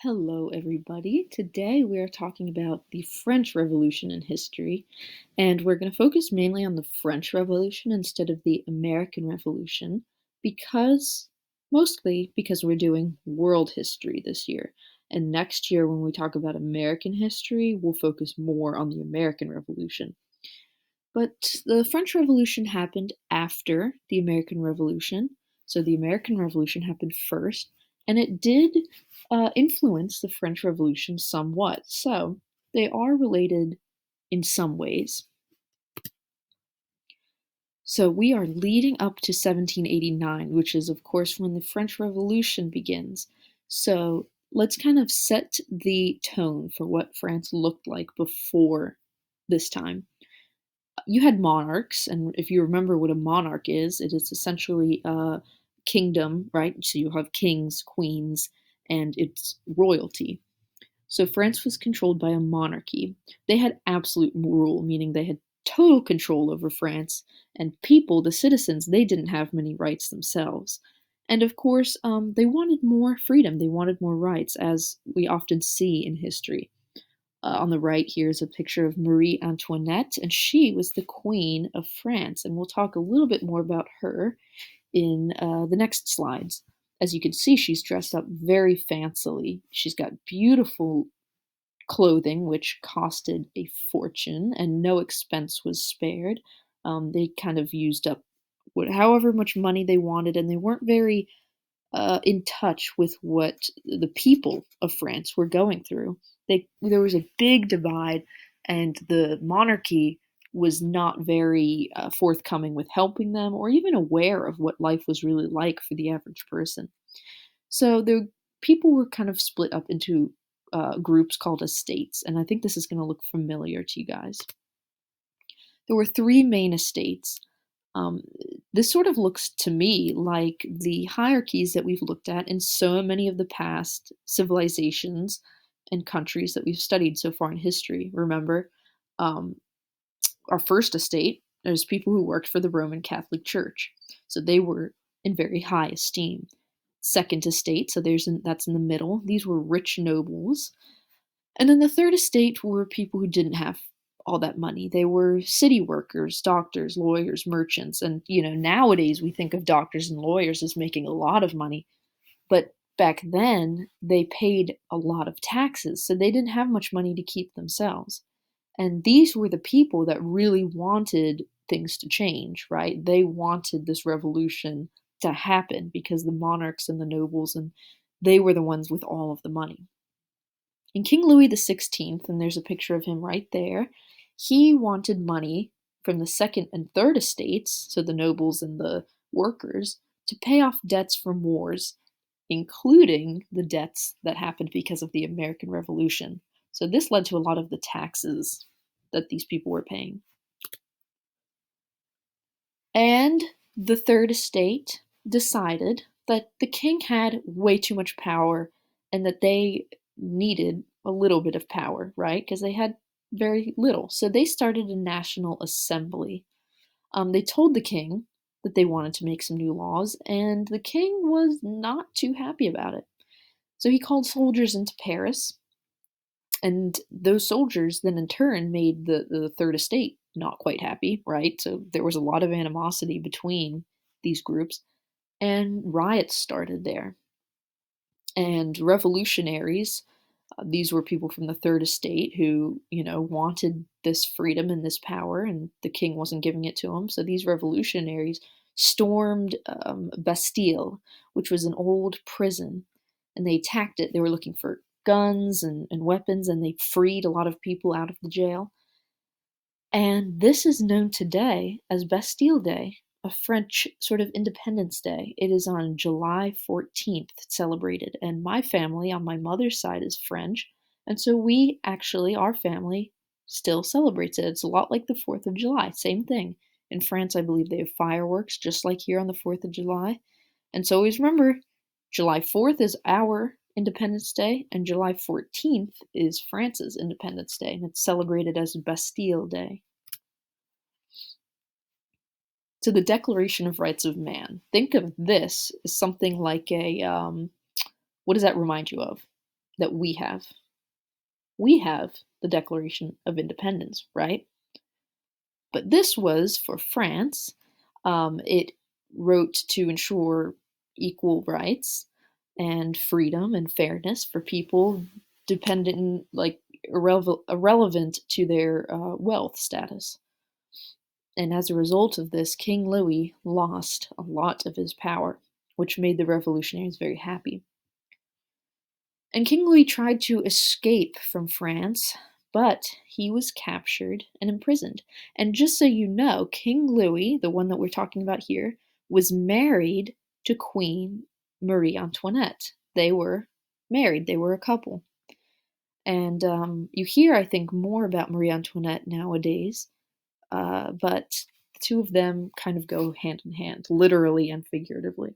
Hello, everybody. Today we are talking about the French Revolution in history, and we're going to focus mainly on the French Revolution instead of the American Revolution mostly because we're doing world history this year. And next year, when we talk about American history, we'll focus more on the American Revolution. But the French Revolution happened after the American Revolution. So the American Revolution happened first, and it did influence the French Revolution somewhat. So they are related in some ways. So we are leading up to 1789, which is, of course, when the French Revolution begins. So let's kind of set the tone for what France looked like before this time. You had monarchs, and if you remember what a monarch is, it is essentially a kingdom, right? So you have kings, queens, and it's royalty. So France was controlled by a monarchy. They had absolute rule, meaning they had total control over France, and people, the citizens, they didn't have many rights themselves. And of course, they wanted more freedom, they wanted more rights, as we often see in history. On the right here is a picture of Marie Antoinette, and she was the Queen of France. And we'll talk a little bit more about her in the next slides. As you can see, she's dressed up very fancily. She's got beautiful clothing, which costed a fortune, and no expense was spared. They kind of used up however much money they wanted, and they weren't very in touch with what the people of France were going through. There was a big divide, and the monarchy was not very forthcoming with helping them or even aware of what life was really like for the average person. So the people were kind of split up into groups called estates, and I think this is going to look familiar to you guys. There were three main estates. Um, this sort of looks to me like the hierarchies that we've looked at in so many of the past civilizations and countries that we've studied so far in history. Remember, um, our first estate, there's people who worked for the Roman Catholic Church, so they were in very high esteem. Second estate, so that's in the middle. These were rich nobles, and then the third estate were people who didn't have all that money. They were city workers, doctors, lawyers, merchants. And, nowadays we think of doctors and lawyers as making a lot of money. But back then, they paid a lot of taxes, so they didn't have much money to keep themselves. And these were the people that really wanted things to change, right? They wanted this revolution to happen because the monarchs and the nobles and they were the ones with all of the money. And King Louis XVI, and there's a picture of him right there, he wanted money from the second and third estates, so the nobles and the workers, to pay off debts from wars, including the debts that happened because of the American Revolution. So this led to a lot of the taxes that these people were paying. And the third estate decided that the king had way too much power and that they needed a little bit of power, right? Because they had very little. So they started a national assembly. They told the king that they wanted to make some new laws, and the king was not too happy about it. So he called soldiers into Paris, and those soldiers then in turn made the third estate not quite happy, right? So there was a lot of animosity between these groups, and riots started there. And revolutionaries, these were people from the third estate who, wanted this freedom and this power, and the king wasn't giving it to them. So these revolutionaries stormed Bastille, which was an old prison, and they attacked it. They were looking for guns and weapons, and they freed a lot of people out of the jail. And this is known today as Bastille Day, a French sort of Independence Day. It is on July 14th celebrated, and my family on my mother's side is French, and so our family still celebrates it. It's a lot like the 4th of July, same thing. In France, I believe they have fireworks just like here on the 4th of July. And so always remember, July 4th is our Independence Day, and July 14th is France's Independence Day, and it's celebrated as Bastille Day. So the Declaration of Rights of Man. Think of this as something like what does that remind you of? that we have. We have the Declaration of Independence, right? But this was for France. It wrote to ensure equal rights and freedom and fairness for people dependent, like irrelevant to their wealth status. And as a result of this, King Louis lost a lot of his power, which made the revolutionaries very happy. And King Louis tried to escape from France, but he was captured and imprisoned. And just so you know, King Louis, the one that we're talking about here, was married to Queen Marie Antoinette. They were married, they were a couple. And you hear, I think, more about Marie Antoinette nowadays, but the two of them kind of go hand in hand, literally and figuratively.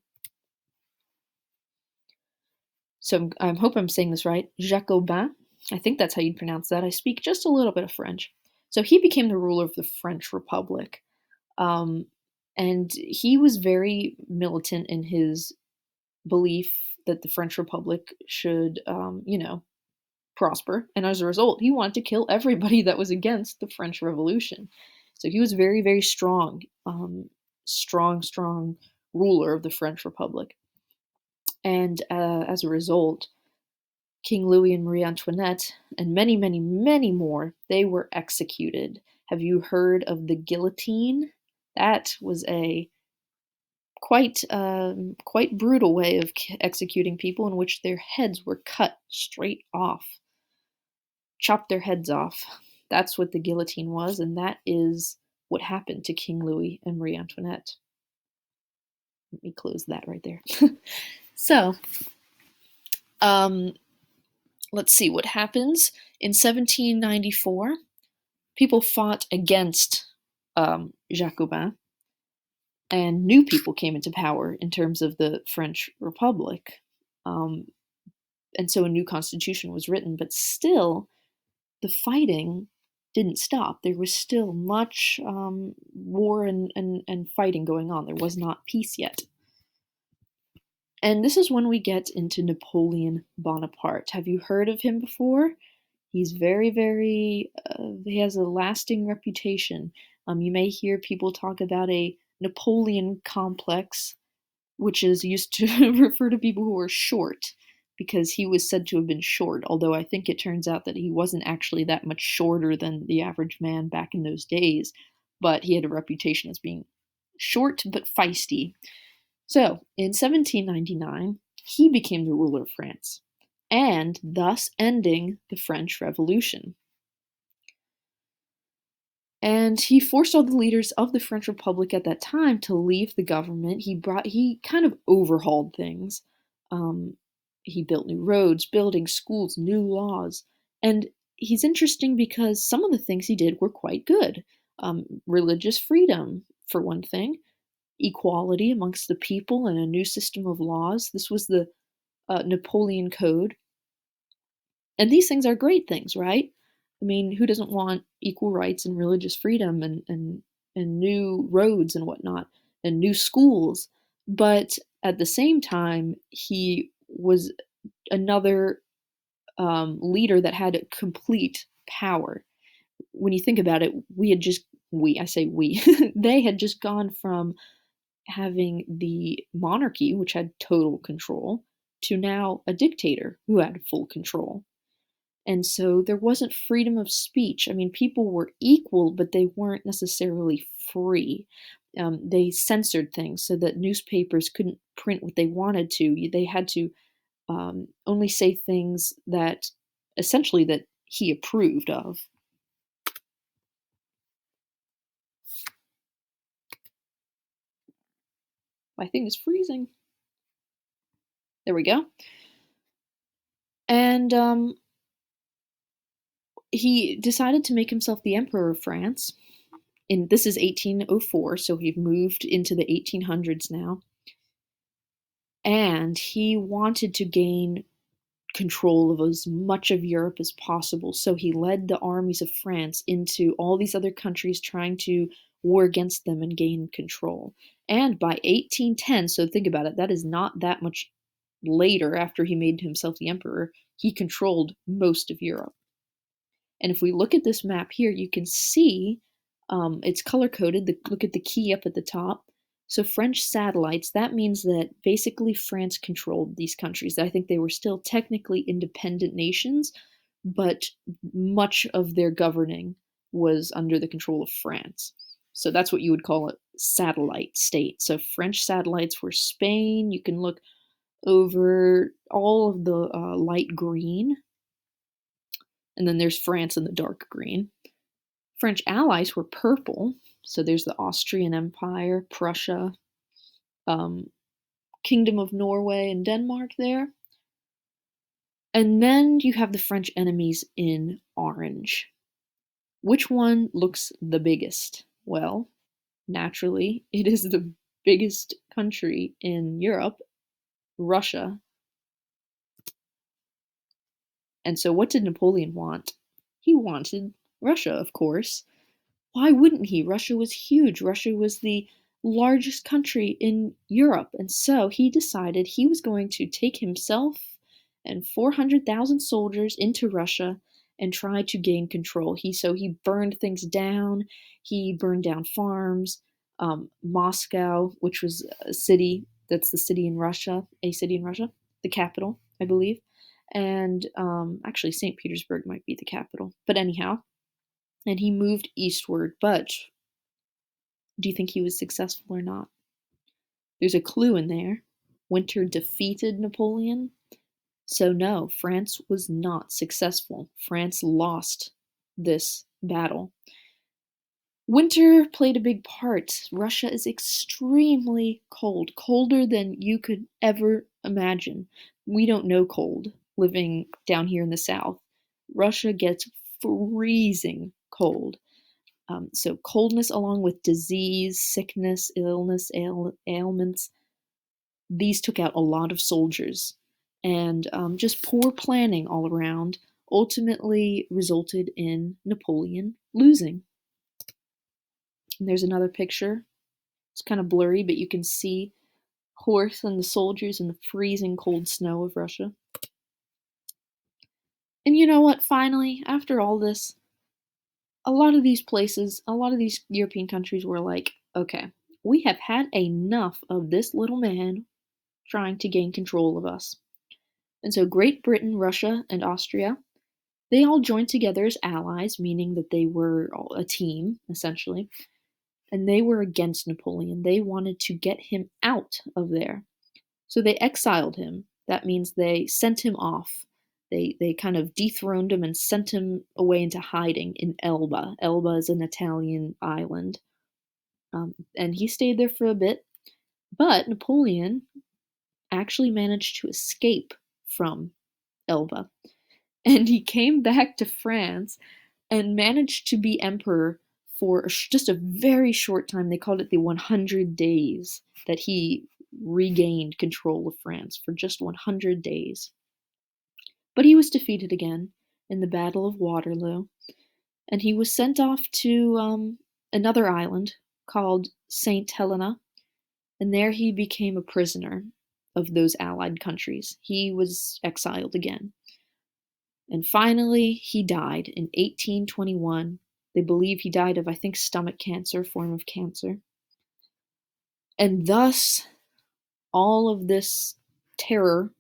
So I hope I'm saying this right. Jacobin, I think that's how you'd pronounce that. I speak just a little bit of French. So he became the ruler of the French Republic. Um, and he was very militant in his belief that the French Republic should, prosper. And as a result, he wanted to kill everybody that was against the French Revolution. So he was very, very strong, strong ruler of the French Republic. And as a result, King Louis and Marie Antoinette, and many, many, many more, they were executed. Have you heard of the guillotine? That was a quite brutal way of executing people, in which their heads were cut straight off, chopped their heads off. That's what the guillotine was, and that is what happened to King Louis and Marie Antoinette. Let me close that right there. So, let's see what happens. In 1794, people fought against Jacobin, and new people came into power in terms of the French Republic. And so a new constitution was written, but still, the fighting didn't stop. There was still much war and fighting going on. There was not peace yet. And this is when we get into Napoleon Bonaparte. Have you heard of him before? He's he has a lasting reputation. You may hear people talk about a Napoleon complex, which is used to refer to people who are short, because he was said to have been short, although I think it turns out that he wasn't actually that much shorter than the average man back in those days, but he had a reputation as being short but feisty. So, in 1799, he became the ruler of France, and thus ending the French Revolution. And he forced all the leaders of the French Republic at that time to leave the government. He kind of overhauled things. Um, he built new roads, buildings, schools, new laws. And he's interesting because some of the things he did were quite good. Religious freedom, for one thing, equality amongst the people, and a new system of laws. This was the Napoleon Code. And these things are great things, right? I mean, who doesn't want equal rights and religious freedom and new roads and whatnot and new schools? But at the same time, he was another leader that had complete power. When you think about it, I say we, they had just gone from having the monarchy, which had total control, to now a dictator who had full control. And so there wasn't freedom of speech. I mean, people were equal, but they weren't necessarily free. They censored things so that newspapers couldn't print what they wanted to. They had to only say things that essentially that he approved of. My thing is freezing. There we go. And he decided to make himself the emperor of France. This is 1804, so we've moved into the 1800s now. And he wanted to gain control of as much of Europe as possible. So he led the armies of France into all these other countries, trying to war against them and gain control. And by 1810, so think about it, that is not that much later, after he made himself the emperor, he controlled most of Europe. And if we look at this map here, you can see it's color coded. Look at the key up at the top. So French satellites, that means that basically France controlled these countries. I think they were still technically independent nations, but much of their governing was under the control of France. So that's what you would call a satellite state. So French satellites were Spain. You can look over all of the light green, and then there's France in the dark green. French allies were purple, so there's the Austrian Empire, Prussia, Kingdom of Norway and Denmark there. And then you have the French enemies in orange. Which one looks the biggest? Well, naturally, it is the biggest country in Europe, Russia. And so what did Napoleon want? He wanted Russia, of course. Why wouldn't he? Russia was huge. Russia was the largest country in Europe. And so he decided he was going to take himself and 400,000 soldiers into Russia and try to gain control. So he burned things down. He burned down farms. Moscow, which was a city, that's the city in Russia, the capital, I believe. And actually, St. Petersburg might be the capital. But anyhow, and he moved eastward. But do you think he was successful or not? There's a clue in there. Winter defeated Napoleon. So no, France was not successful. France lost this battle. Winter played a big part. Russia is extremely cold, colder than you could ever imagine. We don't know cold living down here in the south. Russia gets freezing cold. So coldness along with disease, sickness, illness, ailments, these took out a lot of soldiers. And just poor planning all around ultimately resulted in Napoleon losing. And there's another picture. It's kind of blurry, but you can see Horth and the soldiers in the freezing cold snow of Russia. And you know what, finally, after all this, a lot of these places, a lot of these European countries were like, okay, we have had enough of this little man trying to gain control of us. And so Great Britain, Russia, and Austria, they all joined together as allies, meaning that they were a team, essentially. And they were against Napoleon. They wanted to get him out of there. So they exiled him. That means they sent him off. They kind of dethroned him and sent him away into hiding in Elba. Elba is an Italian island. And he stayed there for a bit. But Napoleon actually managed to escape from Elba. And he came back to France and managed to be emperor for just a very short time. They called it the 100 days that he regained control of France, for just 100 days. But he was defeated again in the Battle of Waterloo, and he was sent off to another island called St. Helena, and there he became a prisoner of those allied countries. He was exiled again. And finally, he died in 1821. They believe he died of, I think, stomach cancer, form of cancer. And thus, all of this terror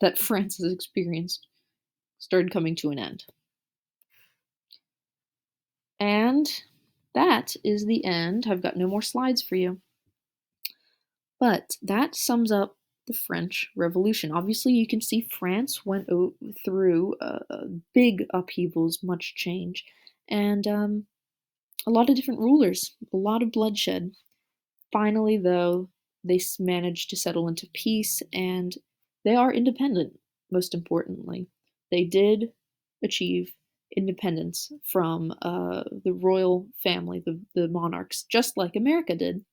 that France has experienced started coming to an end. And that is the end. I've got no more slides for you. But that sums up the French Revolution. Obviously, you can see France went through big upheavals, much change, and a lot of different rulers, a lot of bloodshed. Finally, though, they managed to settle into peace, and they are independent, most importantly. They did achieve independence from the royal family, the monarchs, just like America did.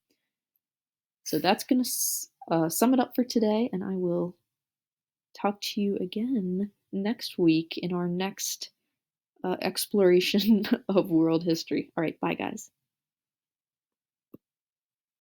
So that's going to sum it up for today, and I will talk to you again next week in our next exploration of world history. All right, bye, guys.